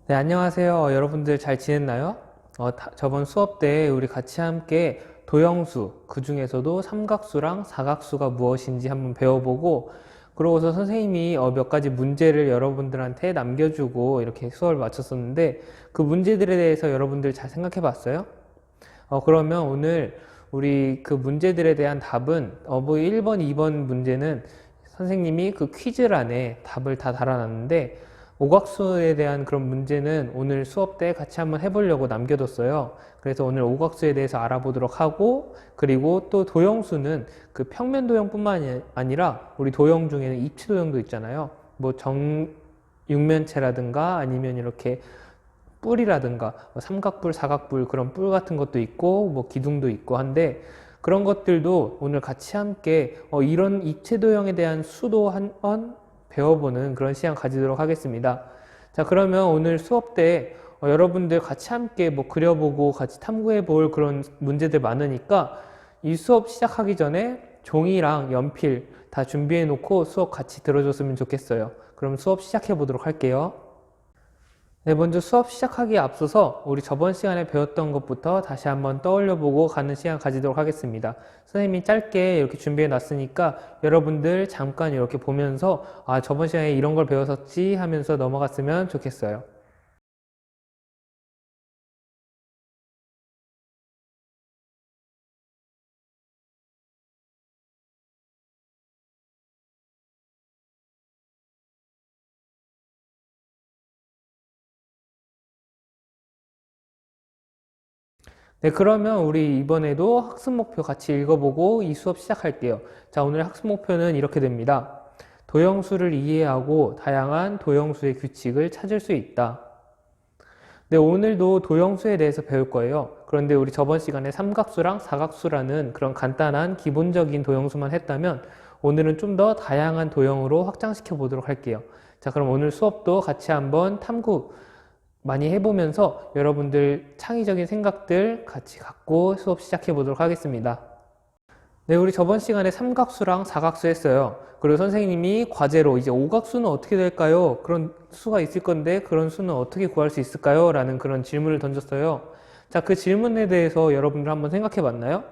네, 안녕하세요. 여러분들 잘 지냈나요? 저번 수업 때 우리 같이 함께 도형수, 그 중에서도 삼각수랑 사각수가 무엇인지 한번 배워보고, 그러고서 선생님이 몇 가지 문제를 여러분들한테 남겨주고 이렇게 수업을 마쳤었는데, 그 문제들에 대해서 여러분들 잘 생각해 봤어요? 그러면 오늘 우리 그 문제들에 대한 답은, 뭐 1번, 2번 문제는 선생님이 그 퀴즈란에 답을 다 달아놨는데, 오각수에 대한 그런 문제는 오늘 수업 때 같이 한번 해보려고 남겨뒀어요. 그래서 오늘 오각수에 대해서 알아보도록 하고, 그리고 또 도형수는 그 평면 도형뿐만 아니라 우리 도형 중에는 입체 도형도 있잖아요. 뭐 정육면체라든가 아니면 이렇게 뿔이라든가 삼각뿔, 사각뿔 그런 뿔 같은 것도 있고 뭐 기둥도 있고 한데, 그런 것들도 오늘 같이 함께 이런 입체 도형에 대한 수도 한번 배워보는 그런 시간 가지도록 하겠습니다. 자, 그러면 오늘 수업 때 여러분들 같이 함께 뭐 그려보고 같이 탐구해 볼 그런 문제들 많으니까 이 수업 시작하기 전에 종이랑 연필 다 준비해 놓고 수업 같이 들어줬으면 좋겠어요. 그럼 수업 시작해 보도록 할게요. 네, 먼저 수업 시작하기에 앞서서 우리 저번 시간에 배웠던 것부터 다시 한번 떠올려보고 가는 시간 가지도록 하겠습니다. 선생님이 짧게 이렇게 준비해 놨으니까 여러분들 잠깐 이렇게 보면서 저번 시간에 이런 걸 배웠었지 하면서 넘어갔으면 좋겠어요. 네, 그러면 우리 이번에도 학습 목표 같이 읽어보고 이 수업 시작할게요. 자, 오늘 학습 목표는 이렇게 됩니다. 도형수를 이해하고 다양한 도형수의 규칙을 찾을 수 있다. 네, 오늘도 도형수에 대해서 배울 거예요. 그런데 우리 저번 시간에 삼각수랑 사각수라는 그런 간단한 기본적인 도형수만 했다면 오늘은 좀 더 다양한 도형으로 확장시켜 보도록 할게요. 자, 그럼 오늘 수업도 같이 한번 탐구 많이 해보면서 여러분들 창의적인 생각들 같이 갖고 수업 시작해 보도록 하겠습니다. 네, 우리 저번 시간에 삼각수랑 사각수 했어요. 그리고 선생님이 과제로 이제 오각수는 어떻게 될까요? 그런 수가 있을 건데 그런 수는 어떻게 구할 수 있을까요? 라는 그런 질문을 던졌어요. 자, 그 질문에 대해서 여러분들 한번 생각해 봤나요?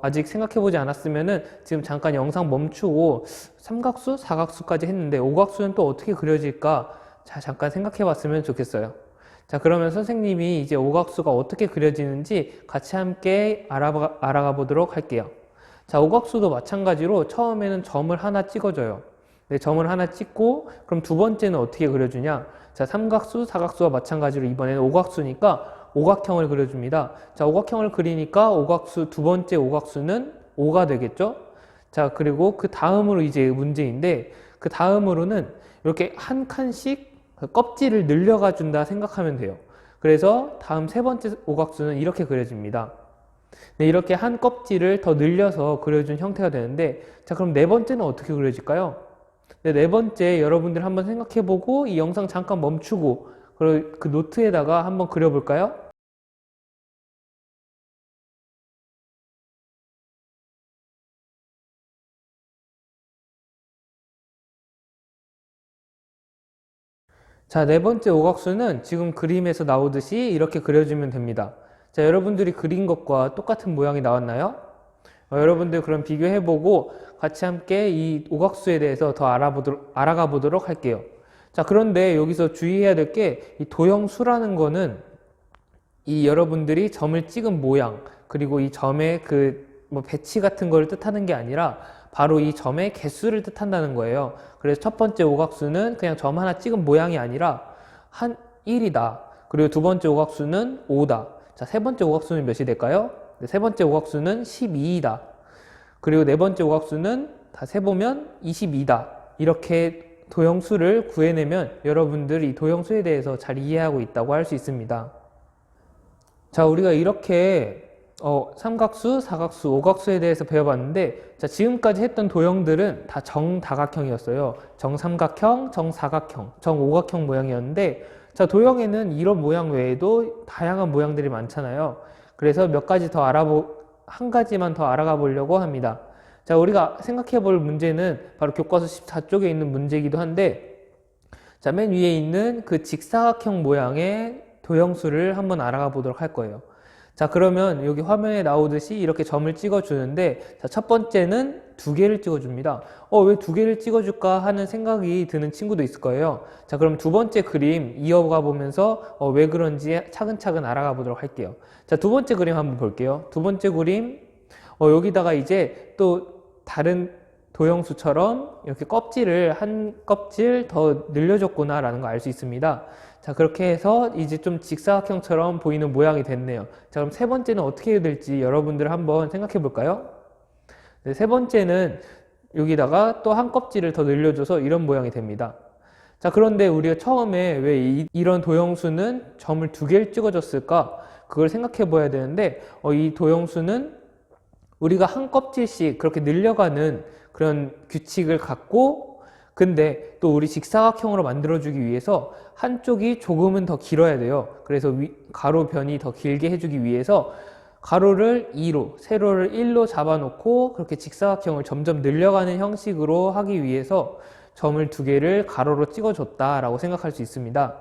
아직 생각해 보지 않았으면은 지금 잠깐 영상 멈추고 삼각수, 사각수까지 했는데 오각수는 또 어떻게 그려질까? 자, 잠깐 생각해 봤으면 좋겠어요. 자, 그러면 선생님이 이제 오각수가 어떻게 그려지는지 같이 함께 알아가 보도록 할게요. 자, 오각수도 마찬가지로 처음에는 점을 하나 찍어줘요. 네, 점을 하나 찍고 그럼 두 번째는 어떻게 그려주냐? 자, 삼각수, 사각수와 마찬가지로 이번에는 오각수니까 오각형을 그려줍니다. 자, 오각형을 그리니까 오각수 두 번째 오각수는 5가 되겠죠? 자, 그리고 그 다음으로 이제 문제인데 그 다음으로는 이렇게 한 칸씩 껍질을 늘려가 준다 생각하면 돼요. 그래서 다음 세 번째 오각수는 이렇게 그려집니다. 네, 이렇게 한 껍질을 더 늘려서 그려준 형태가 되는데, 자, 그럼 네 번째는 어떻게 그려질까요? 네, 네 번째 여러분들 한번 생각해보고 이 영상 잠깐 멈추고 그 노트에다가 한번 그려볼까요? 자, 네 번째 오각수는 지금 그림에서 나오듯이 이렇게 그려주면 됩니다. 자, 여러분들이 그린 것과 똑같은 모양이 나왔나요? 여러분들 그럼 비교해보고 같이 함께 이 오각수에 대해서 더 알아가 보도록 할게요. 자, 그런데 여기서 주의해야 될 게 이 도형수라는 거는 이 여러분들이 점을 찍은 모양, 그리고 이 점의 그 뭐 배치 같은 걸 뜻하는 게 아니라 바로 이 점의 개수를 뜻한다는 거예요. 그래서 첫 번째 오각수는 그냥 점 하나 찍은 모양이 아니라 한 1이다. 그리고 두 번째 오각수는 5다. 자, 세 번째 오각수는 몇이 될까요? 네, 세 번째 오각수는 12이다. 그리고 네 번째 오각수는 다 세보면 22다. 이렇게 도형수를 구해내면 여러분들이 도형수에 대해서 잘 이해하고 있다고 할 수 있습니다. 자, 우리가 이렇게 삼각수, 사각수, 오각수에 대해서 배워봤는데, 자, 지금까지 했던 도형들은 다 정다각형이었어요. 정삼각형, 정사각형, 정오각형 모양이었는데, 자, 도형에는 이런 모양 외에도 다양한 모양들이 많잖아요. 그래서 한 가지만 더 알아가 보려고 합니다. 자, 우리가 생각해 볼 문제는 바로 교과서 14쪽에 있는 문제이기도 한데, 자, 맨 위에 있는 그 직사각형 모양의 도형수를 한번 알아가 보도록 할 거예요. 자, 그러면 여기 화면에 나오듯이 이렇게 점을 찍어주는데, 자, 첫 번째는 두 개를 찍어줍니다. 왜 두 개를 찍어줄까 하는 생각이 드는 친구도 있을 거예요. 자, 그럼 두 번째 그림 이어가 보면서 왜 그런지 차근차근 알아가 보도록 할게요. 자, 두 번째 그림 한번 볼게요. 두 번째 그림, 여기다가 이제 또 다른 도형수처럼 이렇게 껍질을 한 껍질 더 늘려줬구나 라는 거 알 수 있습니다. 자, 그렇게 해서 이제 좀 직사각형처럼 보이는 모양이 됐네요. 자, 그럼 세 번째는 어떻게 해야 될지 여러분들 한번 생각해 볼까요? 네, 세 번째는 여기다가 또 한 껍질을 더 늘려줘서 이런 모양이 됩니다. 자, 그런데 우리가 처음에 왜 이런 도형수는 점을 두 개를 찍어줬을까? 그걸 생각해 봐야 되는데, 이 도형수는 우리가 한 껍질씩 그렇게 늘려가는 그런 규칙을 갖고, 근데 또 우리 직사각형으로 만들어주기 위해서 한쪽이 조금은 더 길어야 돼요. 그래서 가로변이 더 길게 해주기 위해서 가로를 2로, 세로를 1로 잡아놓고 그렇게 직사각형을 점점 늘려가는 형식으로 하기 위해서 점을 두 개를 가로로 찍어줬다라고 생각할 수 있습니다.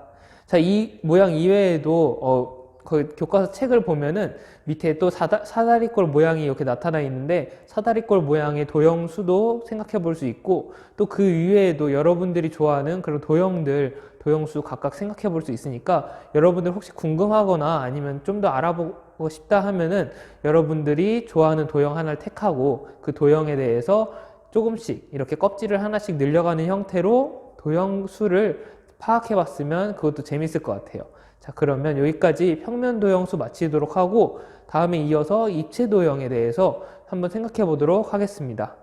자, 이 모양 이외에도 그 교과서 책을 보면은 밑에 또 사다리꼴 모양이 이렇게 나타나 있는데, 사다리꼴 모양의 도형수도 생각해 볼 수 있고, 또 그 이외에도 여러분들이 좋아하는 그런 도형수 각각 생각해 볼 수 있으니까, 여러분들 혹시 궁금하거나 아니면 좀 더 알아보고 싶다 하면은 여러분들이 좋아하는 도형 하나를 택하고 그 도형에 대해서 조금씩 이렇게 껍질을 하나씩 늘려가는 형태로 도형수를 파악해 봤으면 그것도 재밌을 것 같아요. 자, 그러면 여기까지 평면 도형수 마치도록 하고, 다음에 이어서 입체 도형에 대해서 한번 생각해 보도록 하겠습니다.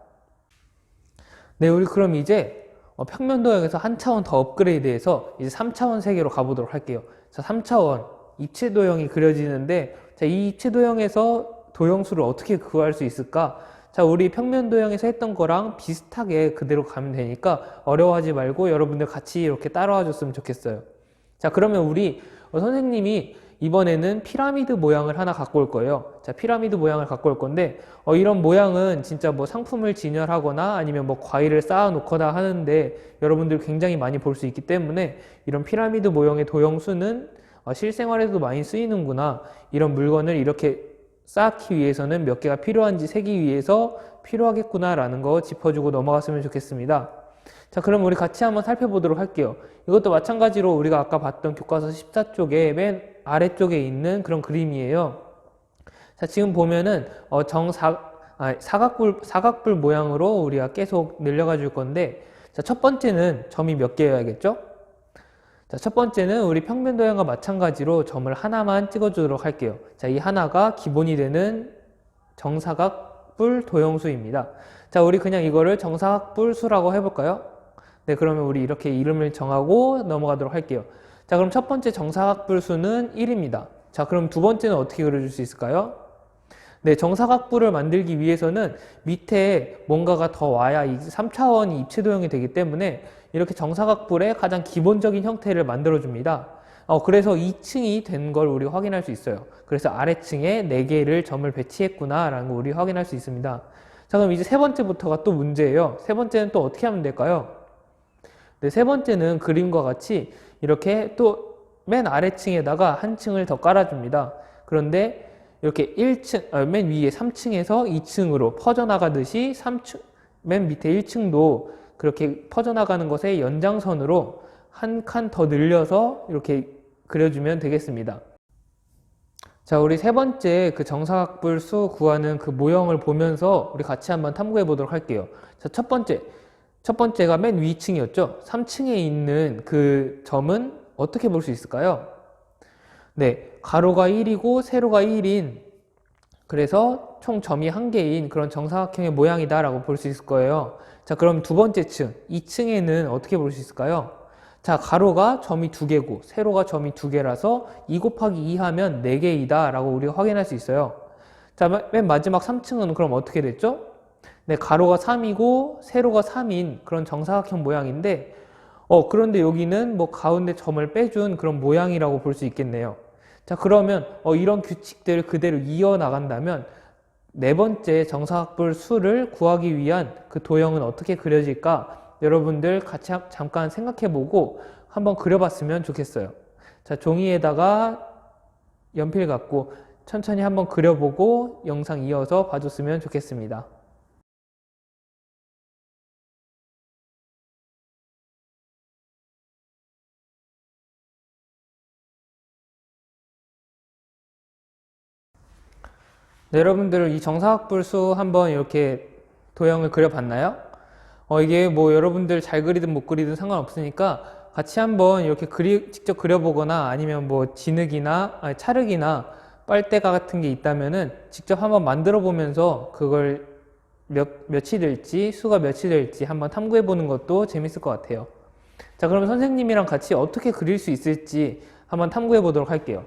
네, 우리 그럼 이제 평면 도형에서 한 차원 더 업그레이드해서 이제 3차원 세계로 가보도록 할게요. 자, 3차원 입체 도형이 그려지는데, 자, 이 입체 도형에서 도형수를 어떻게 구할 수 있을까? 자, 우리 평면 도형에서 했던 거랑 비슷하게 그대로 가면 되니까 어려워하지 말고 여러분들 같이 이렇게 따라와 줬으면 좋겠어요. 자, 그러면 우리 선생님이 이번에는 피라미드 모양을 하나 갖고 올 거예요. 자, 피라미드 모양을 갖고 올 건데, 이런 모양은 진짜 뭐 상품을 진열하거나 아니면 뭐 과일을 쌓아 놓거나 하는데 여러분들 굉장히 많이 볼 수 있기 때문에, 이런 피라미드 모형의 도형수는 실생활에서도 많이 쓰이는구나, 이런 물건을 이렇게 쌓기 위해서는 몇 개가 필요한지 세기 위해서 필요하겠구나 라는 거 짚어주고 넘어갔으면 좋겠습니다. 자, 그럼 우리 같이 한번 살펴보도록 할게요. 이것도 마찬가지로 우리가 아까 봤던 교과서 14쪽에 맨 아래쪽에 있는 그런 그림이에요. 자, 지금 보면은 사각불 모양으로 우리가 계속 늘려가 줄 건데, 자, 첫 번째는 점이 몇 개여야겠죠? 자, 첫 번째는 우리 평면 도형과 마찬가지로 점을 하나만 찍어주도록 할게요. 자, 이 하나가 기본이 되는 정사각불 도형수입니다. 자, 우리 그냥 이거를 정사각불 수라고 해볼까요? 네, 그러면 우리 이렇게 이름을 정하고 넘어가도록 할게요. 자, 그럼 첫 번째 정사각불 수는 1입니다. 자, 그럼 두 번째는 어떻게 그려줄 수 있을까요? 네, 정사각불을 만들기 위해서는 밑에 뭔가가 더 와야 이 3차원이 입체 도형이 되기 때문에 이렇게 정사각불의 가장 기본적인 형태를 만들어줍니다. 그래서 2층이 된 걸 우리 확인할 수 있어요. 그래서 아래층에 4개를 점을 배치했구나 라는 걸 우리 확인할 수 있습니다. 자, 그럼 이제 세 번째부터가 또 문제예요. 세 번째는 또 어떻게 하면 될까요? 네, 세 번째는 그림과 같이 이렇게 또 맨 아래층에다가 한 층을 더 깔아줍니다. 그런데 이렇게 1층, 맨 위에 3층에서 2층으로 퍼져나가듯이 맨 밑에 1층도 그렇게 퍼져나가는 것의 연장선으로 한 칸 더 늘려서 이렇게 그려주면 되겠습니다. 자, 우리 세 번째 그 정사각불 수 구하는 그 모형을 보면서 우리 같이 한번 탐구해 보도록 할게요. 자, 첫 번째가 맨 위층이었죠. 3층에 있는 그 점은 어떻게 볼 수 있을까요? 네, 가로가 1이고 세로가 1인, 그래서 총 점이 1개인 그런 정사각형의 모양이다 라고 볼 수 있을 거예요. 자, 그럼 두 번째 층, 2층에는 어떻게 볼 수 있을까요? 자, 가로가 점이 2개고 세로가 점이 2개라서 2 곱하기 2 하면 4개이다 라고 우리가 확인할 수 있어요. 자, 맨 마지막 3층은 그럼 어떻게 됐죠? 네, 가로가 3이고 세로가 3인 그런 정사각형 모양인데, 그런데 여기는 뭐 가운데 점을 빼준 그런 모양이라고 볼 수 있겠네요. 자, 그러면 이런 규칙들을 그대로 이어나간다면 네 번째 정사각불 수를 구하기 위한 그 도형은 어떻게 그려질까? 여러분들 같이 잠깐 생각해보고 한번 그려봤으면 좋겠어요. 자, 종이에다가 연필 갖고 천천히 한번 그려보고 영상 이어서 봐줬으면 좋겠습니다. 네, 여러분들 이 정사각불수 한번 이렇게 도형을 그려봤나요? 이게 뭐 여러분들 잘 그리든 못 그리든 상관없으니까 같이 한번 이렇게 직접 그려보거나 아니면 뭐 진흙이나 찰흙이나 빨대가 같은 게 있다면은 직접 한번 만들어 보면서 그걸 몇이 될지 수가 몇이 될지 한번 탐구해 보는 것도 재밌을 것 같아요. 자, 그러면 선생님이랑 같이 어떻게 그릴 수 있을지 한번 탐구해 보도록 할게요.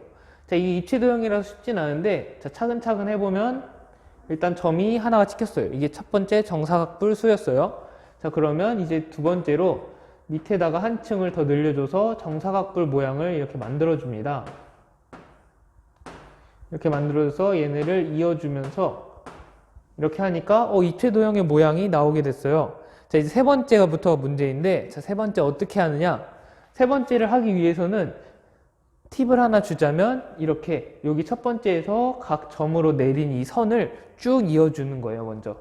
자, 이 입체 도형이라서 쉽진 않은데, 자, 차근차근 해보면 일단 점이 하나가 찍혔어요. 이게 첫 번째 정사각불 수였어요. 자, 그러면 이제 두 번째로 밑에다가 한 층을 더 늘려줘서 정사각불 모양을 이렇게 만들어줍니다. 이렇게 만들어줘서 얘네를 이어주면서 이렇게 하니까 입체 도형의 모양이 나오게 됐어요. 자, 이제 세 번째부터 문제인데, 자, 세 번째 어떻게 하느냐? 세 번째를 하기 위해서는 팁을 하나 주자면 이렇게 여기 첫 번째에서 각 점으로 내린 이 선을 쭉 이어주는 거예요, 먼저.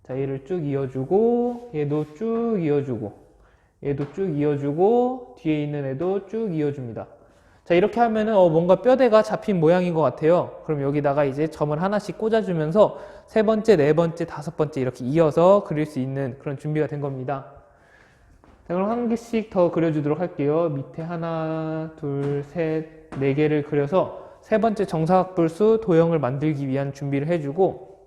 자, 얘를 쭉 이어주고, 얘도 쭉 이어주고, 얘도 쭉 이어주고, 뒤에 있는 애도 쭉 이어줍니다. 자, 이렇게 하면은 뭔가 뼈대가 잡힌 모양인 것 같아요. 그럼 여기다가 이제 점을 하나씩 꽂아주면서 세 번째, 네 번째, 다섯 번째 이렇게 이어서 그릴 수 있는 그런 준비가 된 겁니다. 자, 그럼 한 개씩 더 그려주도록 할게요. 밑에 하나, 둘, 셋, 네 개를 그려서 세 번째 정사각불수 도형을 만들기 위한 준비를 해주고,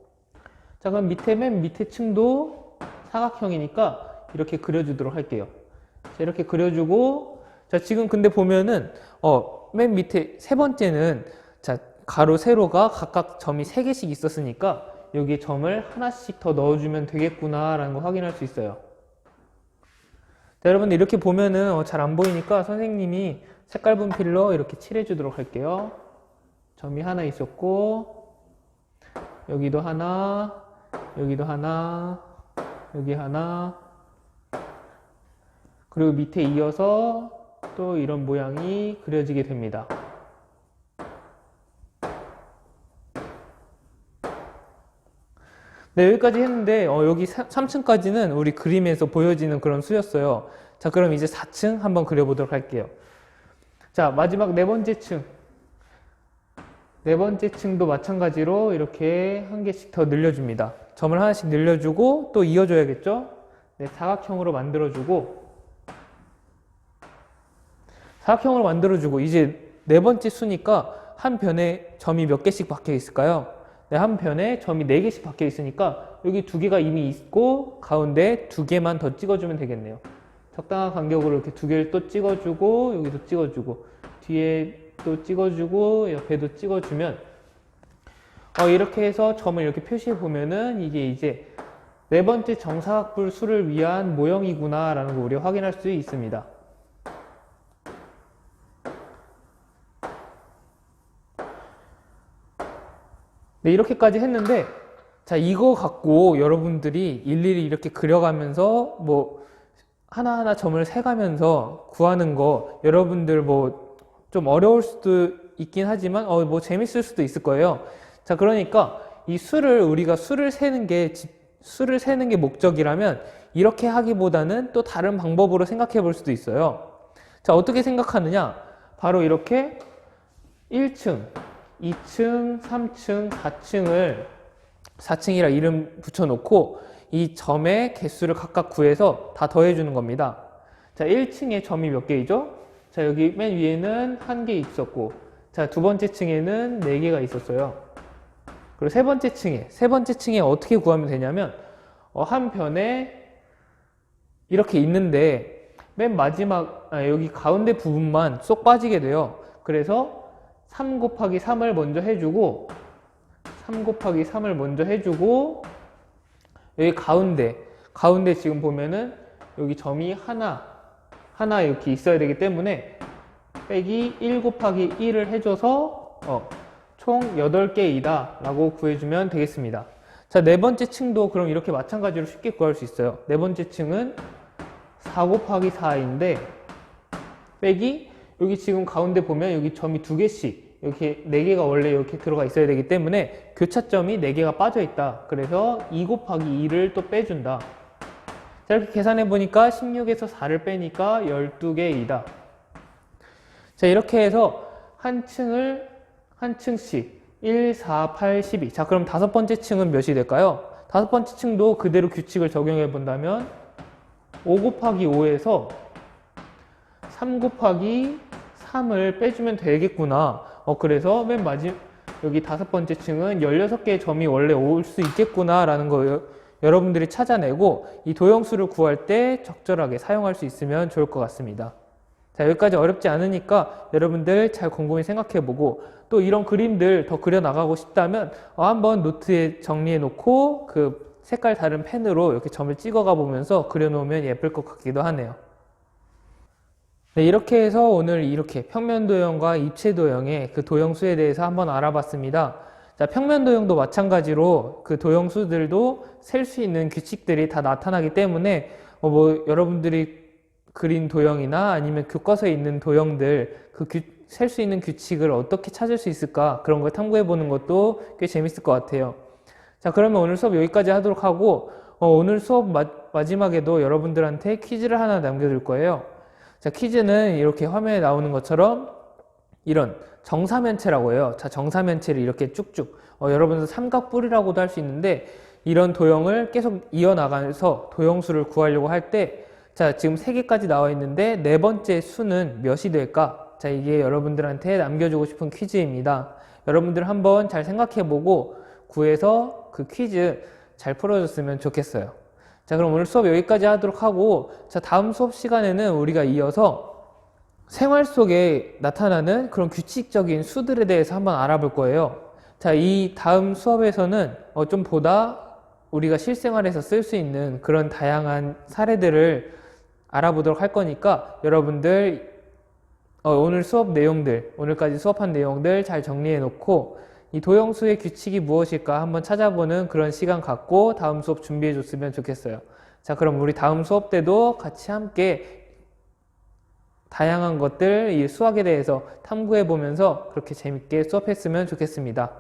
자, 그럼 맨 밑에 층도 사각형이니까 이렇게 그려주도록 할게요. 자, 이렇게 그려주고, 자, 지금 근데 보면은 맨 밑에 세 번째는 자, 가로, 세로가 각각 점이 3개씩 있었으니까 여기에 점을 하나씩 더 넣어주면 되겠구나 라는 거 확인할 수 있어요. 자, 여러분들 이렇게 보면은 잘 안 보이니까 선생님이 색깔 분필로 이렇게 칠해 주도록 할게요. 점이 하나 있었고, 여기도 하나, 여기도 하나, 여기 하나, 그리고 밑에 이어서 또 이런 모양이 그려지게 됩니다. 네, 여기까지 했는데 여기 3층까지는 우리 그림에서 보여지는 그런 수였어요. 자, 그럼 이제 4층 한번 그려보도록 할게요. 자, 마지막 네 번째 층. 네 번째 층도 마찬가지로 이렇게 한 개씩 더 늘려줍니다. 점을 하나씩 늘려주고 또 이어줘야겠죠? 네, 사각형으로 만들어주고 이제 네 번째 수니까 한 변에 점이 몇 개씩 박혀 있을까요? 네, 한 변에 점이 4개씩 박혀 있으니까 여기 2개가 이미 있고 가운데 2개만 더 찍어주면 되겠네요. 적당한 간격으로 이렇게 2개를 또 찍어주고 여기도 찍어주고 뒤에 또 찍어주고 옆에도 찍어주면 이렇게 해서 점을 이렇게 표시해 보면은 이게 이제 네 번째 정사각불 수를 위한 모형이구나 라는 걸 우리가 확인할 수 있습니다. 네, 이렇게까지 했는데, 자, 이거 갖고 여러분들이 일일이 이렇게 그려가면서 뭐 하나하나 점을 세가면서 구하는 거 여러분들 뭐 좀 어려울 수도 있긴 하지만 뭐 재밌을 수도 있을 거예요. 자, 그러니까 이 우리가 수를 세는 게 목적이라면 이렇게 하기보다는 또 다른 방법으로 생각해 볼 수도 있어요. 자, 어떻게 생각하느냐? 바로 이렇게 1층, 2층, 3층, 4층이라 이름 붙여놓고 이 점의 개수를 각각 구해서 다 더해주는 겁니다. 자, 1층에 점이 몇 개이죠? 자, 여기 맨 위에는 1개 있었고, 자, 두 번째 층에는 4개가 있었어요. 그리고 세 번째 층에 어떻게 구하면 되냐면, 한 변에 이렇게 있는데, 맨 마지막, 여기 가운데 부분만 쏙 빠지게 돼요. 그래서 3 곱하기 3을 먼저 해주고, 여기 가운데 지금 보면은 여기 점이 하나 이렇게 있어야 되기 때문에 빼기 1 곱하기 1을 해줘서 총 8개이다 라고 구해주면 되겠습니다. 자, 네 번째 층도 그럼 이렇게 마찬가지로 쉽게 구할 수 있어요. 네 번째 층은 4 곱하기 4인데 빼기 여기 지금 가운데 보면 여기 점이 2개씩 이렇게 4개가 원래 이렇게 들어가 있어야 되기 때문에 교차점이 4개가 빠져 있다. 그래서 2 곱하기 2를 또 빼준다. 자, 이렇게 계산해 보니까 16에서 4를 빼니까 12개이다. 자, 이렇게 해서 한 층씩 1, 4, 8, 12. 자, 그럼 다섯 번째 층은 몇이 될까요? 다섯 번째 층도 그대로 규칙을 적용해 본다면 5 곱하기 5에서 3 곱하기 3을 빼주면 되겠구나. 그래서 맨 마지막 여기 다섯 번째 층은 16개의 점이 원래 올 수 있겠구나 라는 거 여러분들이 찾아내고 이 도형수를 구할 때 적절하게 사용할 수 있으면 좋을 것 같습니다. 자, 여기까지 어렵지 않으니까 여러분들 잘 곰곰이 생각해보고 또 이런 그림들 더 그려나가고 싶다면 한번 노트에 정리해 놓고 그 색깔 다른 펜으로 이렇게 점을 찍어가 보면서 그려놓으면 예쁠 것 같기도 하네요. 네, 이렇게 해서 오늘 이렇게 평면도형과 입체도형의 그 도형수에 대해서 한번 알아봤습니다. 자, 평면도형도 마찬가지로 그 도형수들도 셀 수 있는 규칙들이 다 나타나기 때문에 여러분들이 그린 도형이나 아니면 교과서에 있는 도형들 셀 수 있는 규칙을 어떻게 찾을 수 있을까 그런 걸 탐구해 보는 것도 꽤 재밌을 것 같아요. 자, 그러면 오늘 수업 여기까지 하도록 하고 오늘 수업 마지막에도 여러분들한테 퀴즈를 하나 남겨둘 거예요. 자, 퀴즈는 이렇게 화면에 나오는 것처럼 이런 정사면체라고 해요. 자, 정사면체를 이렇게 쭉쭉 여러분들 삼각뿔이라고도 할 수 있는데 이런 도형을 계속 이어나가면서 도형수를 구하려고 할 때 자, 지금 3개까지 나와 있는데 네 번째 수는 몇이 될까? 자, 이게 여러분들한테 남겨주고 싶은 퀴즈입니다. 여러분들 한번 잘 생각해보고 구해서 그 퀴즈 잘 풀어줬으면 좋겠어요. 자, 그럼 오늘 수업 여기까지 하도록 하고 자, 다음 수업 시간에는 우리가 이어서 생활 속에 나타나는 그런 규칙적인 수들에 대해서 한번 알아볼 거예요. 자, 이 다음 수업에서는 좀 보다 우리가 실생활에서 쓸 수 있는 그런 다양한 사례들을 알아보도록 할 거니까 여러분들 오늘 수업 내용들, 오늘까지 수업한 내용들 잘 정리해 놓고 이 도형수의 규칙이 무엇일까 한번 찾아보는 그런 시간 갖고 다음 수업 준비해 줬으면 좋겠어요. 자, 그럼 우리 다음 수업 때도 같이 함께 다양한 것들, 이 수학에 대해서 탐구해 보면서 그렇게 재밌게 수업했으면 좋겠습니다.